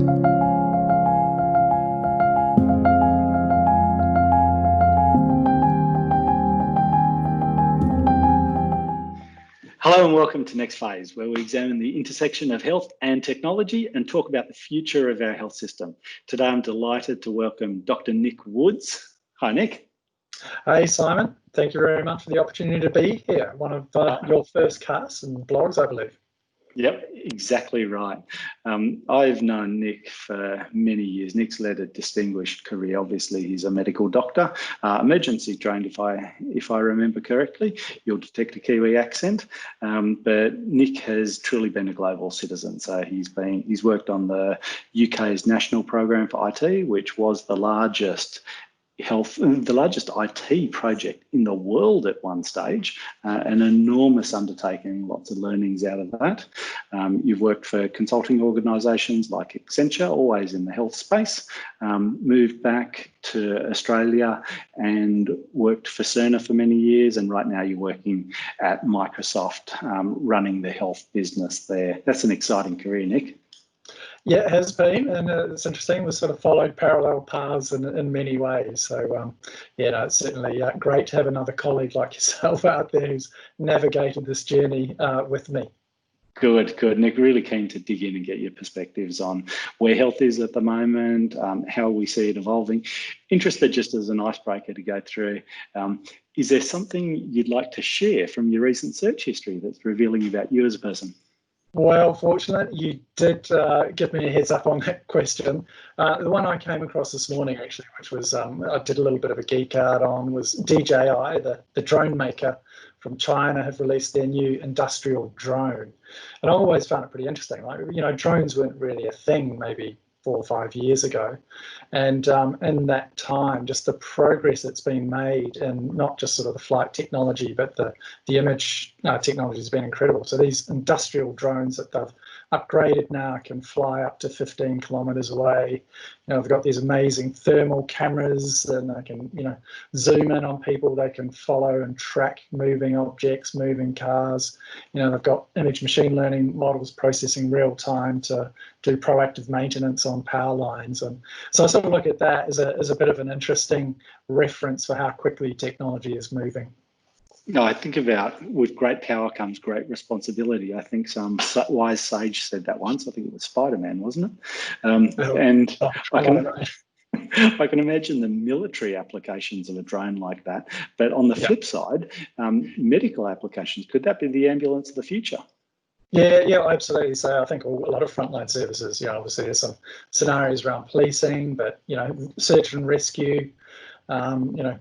Hello and welcome to Next Phase, where we examine the intersection of health and technology and talk about the future of our health system. Today, I'm delighted to welcome Dr. Nic Woods. Hi, Nic. Hey, Simon. Thank you very much for the opportunity to be here. One of your first casts and blogs, I believe. Yep, exactly right. I've known Nic for many years. Nic's led a distinguished career. Obviously, he's a medical doctor, emergency trained, if I remember correctly. You'll detect a Kiwi accent, but Nic has truly been a global citizen. So he's worked on the UK's national program for IT, which was the largest IT project in the world at one stage, an enormous undertaking, lots of learnings out of that. You've worked for consulting organisations like Accenture, always in the health space, moved back to Australia and worked for Cerner for many years, and right now you're working at Microsoft, running the health business there. That's an exciting career, Nic. Yeah, it has been, and it's interesting. We've sort of followed parallel paths in many ways. So, it's certainly great to have another colleague like yourself out there who's navigated this journey with me. Good. Nic, really keen to dig in and get your perspectives on where health is at the moment, how we see it evolving. Interested, just as an icebreaker to go through, is there something you'd like to share from your recent search history that's revealing about you as a person? Well, fortunate, you did give me a heads up on that question. The one I came across this morning, actually, which was I did a little bit of a geek out on, was DJI, the drone maker from China, have released their new industrial drone. And I always found it pretty interesting. Like, drones weren't really a thing maybe 4 or 5 years ago. And in that time, just the progress that's been made in not just sort of the flight technology, but the image technology has been incredible. So these industrial drones that they've upgraded now can fly up to 15 kilometers away. They've got these amazing thermal cameras, and they can, zoom in on people. They can follow and track moving objects, moving cars. They've got image machine learning models processing real time to do proactive maintenance on power lines. And so I sort of look at that as a bit of an interesting reference for how quickly technology is moving. No, I think about with great power comes great responsibility. I think some wise sage said that once. I think it was Spider-Man, wasn't it? I can imagine the military applications of a drone like that. But on the flip side, medical applications, could that be the ambulance of the future? Yeah, absolutely. So I think a lot of frontline services, obviously there's some scenarios around policing, but, search and rescue,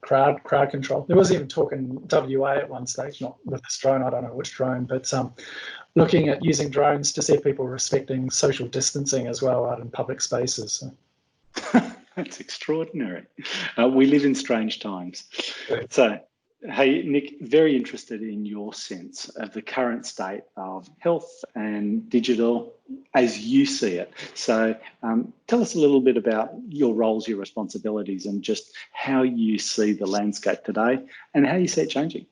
crowd control. There was even talk in WA at one stage, not with this drone, I don't know which drone, but looking at using drones to see people respecting social distancing as well out in public spaces. That's extraordinary. We live in strange times. So, hey, Nic, very interested in your sense of the current state of health and digital as you see it. So tell us a little bit about your roles, your responsibilities, and just how you see the landscape today and how you see it changing.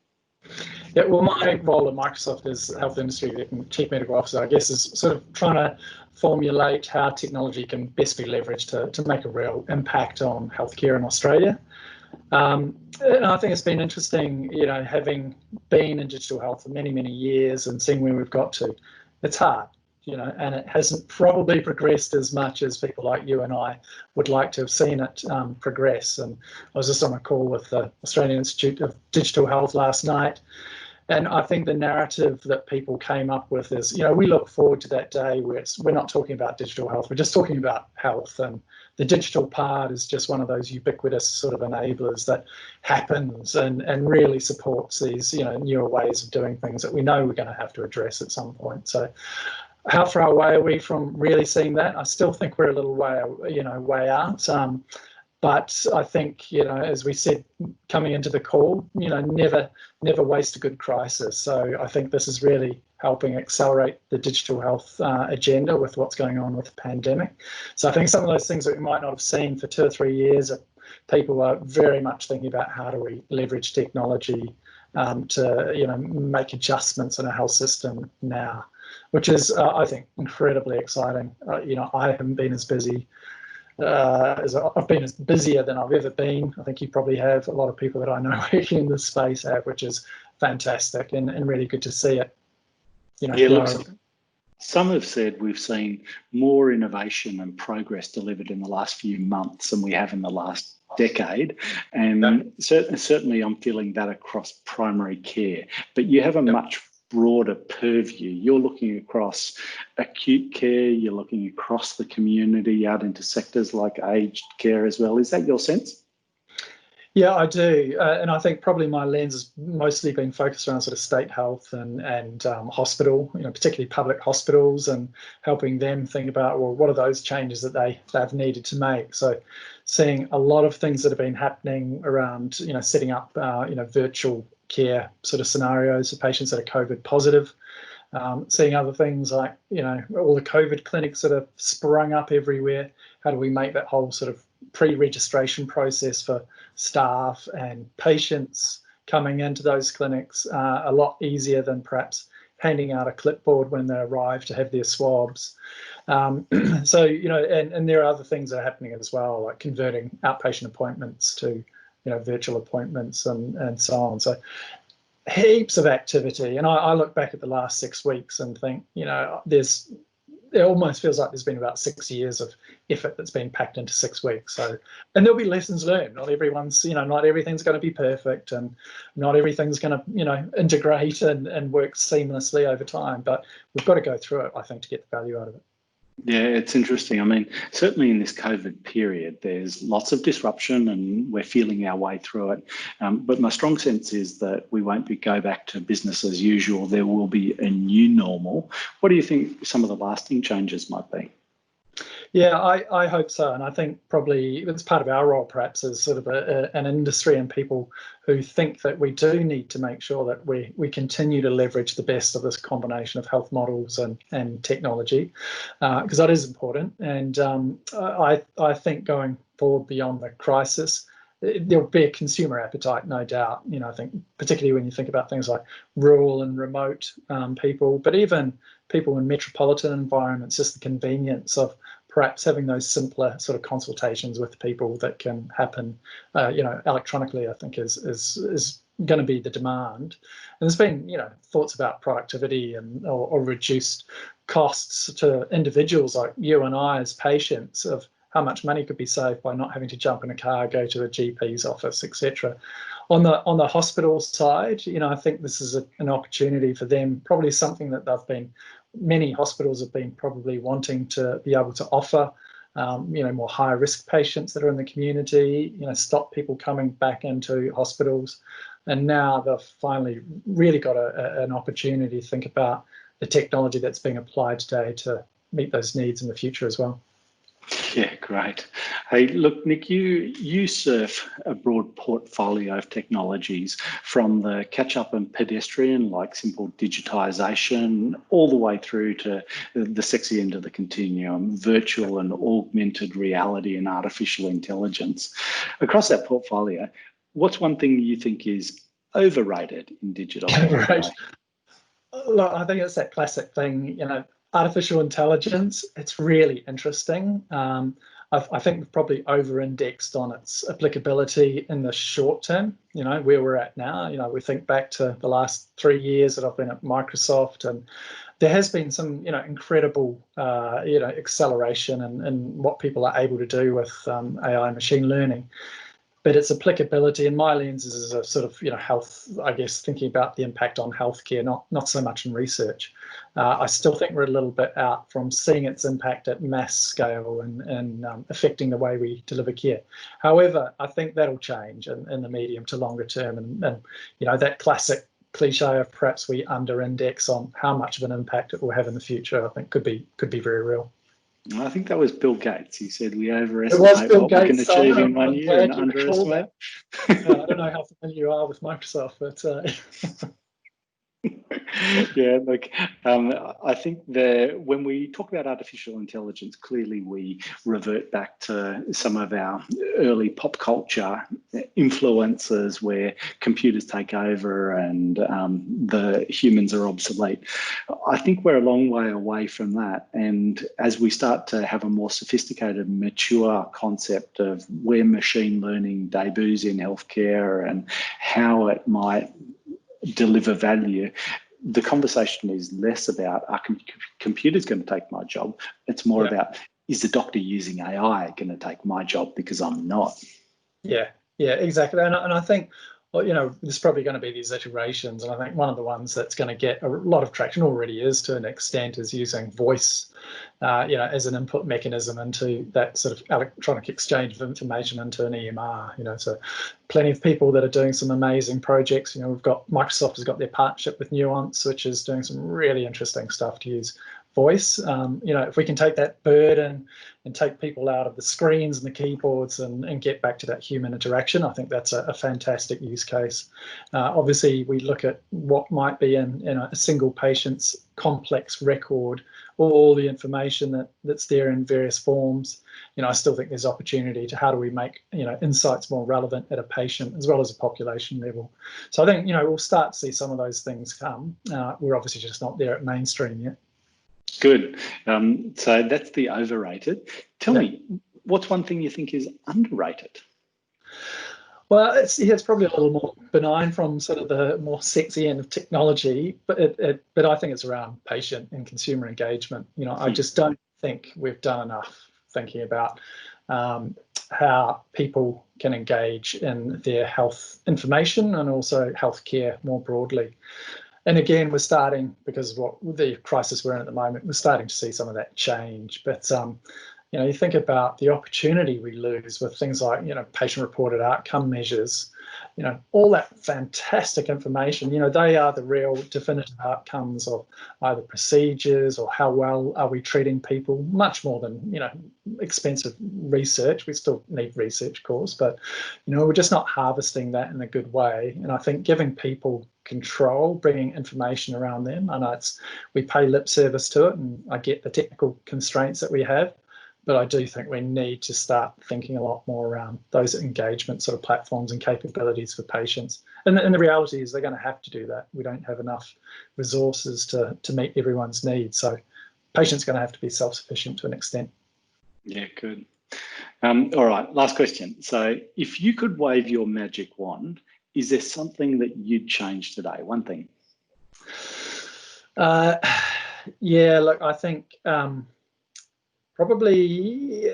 Yeah, well, my role at Microsoft as Health Industry Chief Medical Officer, I guess, is sort of trying to formulate how technology can best be leveraged to make a real impact on healthcare in Australia. And I think it's been interesting, having been in digital health for many, many years and seeing where we've got to. It's hard, and it hasn't probably progressed as much as people like you and I would like to have seen it progress. And I was just on a call with the Australian Institute of Digital Health last night. And I think the narrative that people came up with is, we look forward to that day where we're not talking about digital health, we're just talking about health. And the digital part is just one of those ubiquitous sort of enablers that happens and really supports these, newer ways of doing things that we know we're going to have to address at some point. So how far away are we from really seeing that? I still think we're a little way out. But I think, as we said, coming into the call, never waste a good crisis. So I think this is really helping accelerate the digital health agenda with what's going on with the pandemic. So I think some of those things that we might not have seen for 2 or 3 years, people are very much thinking about how do we leverage technology to, make adjustments in our health system now. which is, I think, incredibly exciting. I haven't been as busy I've been busier than I've ever been. I think you probably have. A lot of people that I know working in this space have, which is fantastic and really good to see it. Yeah, look, some have said we've seen more innovation and progress delivered in the last few months than we have in the last decade. And certainly I'm feeling that across primary care. But you have a much broader purview. You're looking across acute care, you're looking across the community out into sectors like aged care as well. Is that your sense? Yeah, I do. And I think probably my lens has mostly been focused around sort of state health and hospital, particularly public hospitals, and helping them think about, well, what are those changes that they've needed to make? So seeing a lot of things that have been happening around, setting up, virtual care sort of scenarios for patients that are COVID positive. Seeing other things like, all the COVID clinics that have sprung up everywhere. How do we make that whole sort of pre-registration process for staff and patients coming into those clinics a lot easier than perhaps handing out a clipboard when they arrive to have their swabs. So, and there are other things that are happening as well, like converting outpatient appointments to, virtual appointments and so on. So heaps of activity. And I look back at the last 6 weeks and think, it almost feels like there's been about 6 years of effort that's been packed into 6 weeks. So, and there'll be lessons learned. Not everyone's, not everything's going to be perfect, and not everything's going to, integrate and work seamlessly over time. But we've got to go through it, I think, to get the value out of it. Yeah, it's interesting. I mean, certainly in this COVID period, there's lots of disruption and we're feeling our way through it. But my strong sense is that we won't go back to business as usual. There will be a new normal. What do you think some of the lasting changes might be? Yeah, I hope so. And I think probably it's part of our role, perhaps, as sort of an industry and people who think that we do need to make sure that we continue to leverage the best of this combination of health models and technology, because that is important. And I think going forward beyond the crisis, there'll be a consumer appetite, no doubt. I think particularly when you think about things like rural and remote people, but even people in metropolitan environments, just the convenience of perhaps having those simpler sort of consultations with people that can happen, electronically, I think is going to be the demand. And there's been, thoughts about productivity or reduced costs to individuals like you and I as patients of how much money could be saved by not having to jump in a car, go to a GP's office, etc. On the hospital side, I think this is an opportunity for them, probably something that many hospitals have been probably wanting to be able to offer, more high risk patients that are in the community, stop people coming back into hospitals. And now they've finally really got an opportunity to think about the technology that's being applied today to meet those needs in the future as well. Yeah, great. Hey, look, Nic, you surf a broad portfolio of technologies from the catch-up and pedestrian, like simple digitisation, all the way through to the sexy end of the continuum, virtual and augmented reality and artificial intelligence. Across that portfolio, what's one thing you think is overrated in digital? Right. Look, I think it's that classic thing, artificial intelligence. It's really interesting. I think we've probably over-indexed on its applicability in the short term, where we're at now. We think back to the last 3 years that I've been at Microsoft, and there has been some, incredible, acceleration in what people are able to do with AI machine learning. But its applicability in my lenses is a sort of, health, I guess, thinking about the impact on healthcare, not so much in research. I still think we're a little bit out from seeing its impact at mass scale and affecting the way we deliver care. However, I think that'll change in the medium to longer term. And that classic cliche of perhaps we under-index on how much of an impact it will have in the future, I think could be very real. I think that was Bill Gates. He said we overestimate what we can achieve in 1 year and underestimate. I don't know how familiar you are with Microsoft, but Yeah, look, I think when we talk about artificial intelligence, clearly we revert back to some of our early pop culture influences where computers take over and the humans are obsolete. I think we're a long way away from that. And as we start to have a more sophisticated, mature concept of where machine learning debuts in healthcare and how it might deliver value, the conversation is less about are computers going to take my job? It's more about, is the doctor using AI going to take my job because I'm not? Yeah, exactly. And I think, well, there's probably going to be these iterations. And I think one of the ones that's going to get a lot of traction, already is to an extent, is using voice, as an input mechanism into that sort of electronic exchange of information into an EMR. So plenty of people that are doing some amazing projects. We've got Microsoft has got their partnership with Nuance, which is doing some really interesting stuff to use voice. If we can take that burden and take people out of the screens and the keyboards and get back to that human interaction, I think that's a fantastic use case. Obviously, we look at what might be in a single patient's complex record, all the information that's there in various forms. I still think there's opportunity to how do we make insights more relevant at a patient as well as a population level. So I think we'll start to see some of those things come. We're obviously just not there at mainstream yet. Good. So that's the overrated. Tell me, what's one thing you think is underrated? Well, it's probably a little more benign from sort of the more sexy end of technology, but I think it's around patient and consumer engagement. I just don't think we've done enough thinking about how people can engage in their health information and also healthcare more broadly. And again, we're starting, because of what the crisis we're in at the moment, we're starting to see some of that change. But you think about the opportunity we lose with things like patient-reported outcome measures, all that fantastic information. They are the real definitive outcomes of either procedures or how well are we treating people. Much more than expensive research. We still need research, of course, but we're just not harvesting that in a good way. And I think giving people control, bringing information around them. I know we pay lip service to it, and I get the technical constraints that we have, but I do think we need to start thinking a lot more around those engagement sort of platforms and capabilities for patients. And the reality is they're going to have to do that. We don't have enough resources to meet everyone's needs. So patients are going to have to be self-sufficient to an extent. Yeah, good. All right, last question. So if you could wave your magic wand, is there something that you'd change today? One thing. Look, I think probably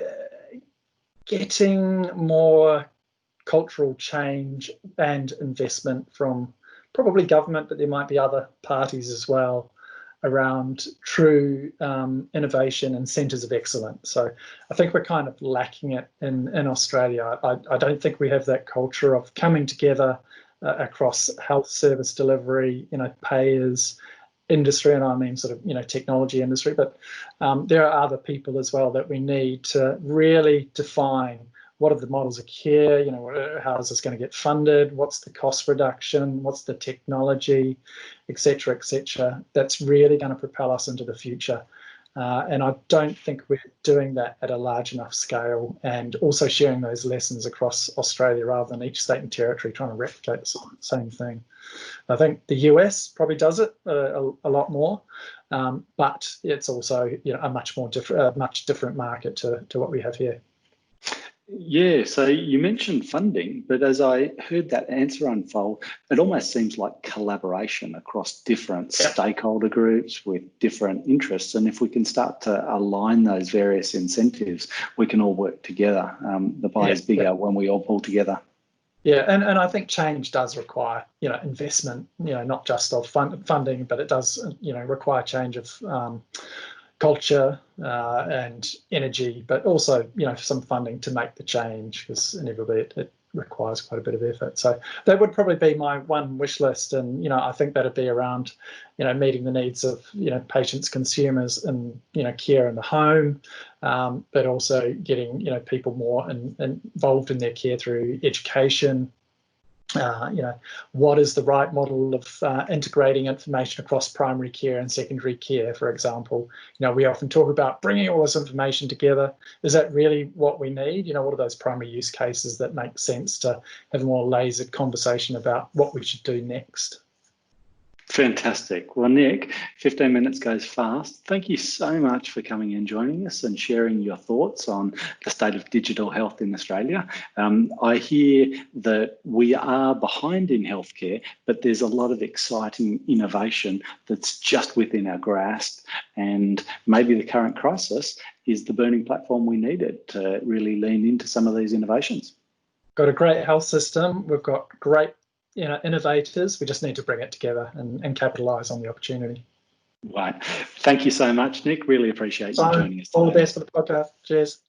getting more cultural change and investment from probably government, but there might be other parties as well, around true innovation and centres of excellence. So I think we're kind of lacking it in Australia. I don't think we have that culture of coming together across health service delivery, payers, industry, and I mean sort of technology industry, but there are other people as well that we need to really define what are the models of care, how is this going to get funded, what's the cost reduction, what's the technology, etc., etc. That's really going to propel us into the future. And I don't think we're doing that at a large enough scale, and also sharing those lessons across Australia rather than each state and territory trying to replicate the same thing. I think the US probably does it a lot more, but it's also a much different market to what we have here. Yeah, so you mentioned funding, but as I heard that answer unfold, it almost seems like collaboration across different stakeholder groups with different interests. And if we can start to align those various incentives, we can all work together. The pie is bigger when we all pull together. Yeah, and I think change does require, investment, not just of funding, but it does, require change of culture and energy, but also some funding to make the change, because inevitably it requires quite a bit of effort. So that would probably be my one wish list, and I think that'd be around meeting the needs of patients, consumers, and care in the home, but also getting people more involved in their care through education, what is the right model of integrating information across primary care and secondary care, for example. We often talk about bringing all this information together. Is that really what we need? What are those primary use cases that make sense to have a more lasered conversation about what we should do next? Fantastic. Well, Nic, 15 minutes goes fast. Thank you so much for coming and joining us and sharing your thoughts on the state of digital health in Australia. I hear that we are behind in healthcare, but there's a lot of exciting innovation that's just within our grasp. And maybe the current crisis is the burning platform we needed to really lean into some of these innovations. Got a great health system. We've got great innovators. We just need to bring it together and capitalise on the opportunity. Right. Thank you so much, Nic. Really appreciate you joining us today. All the best for the podcast. Cheers.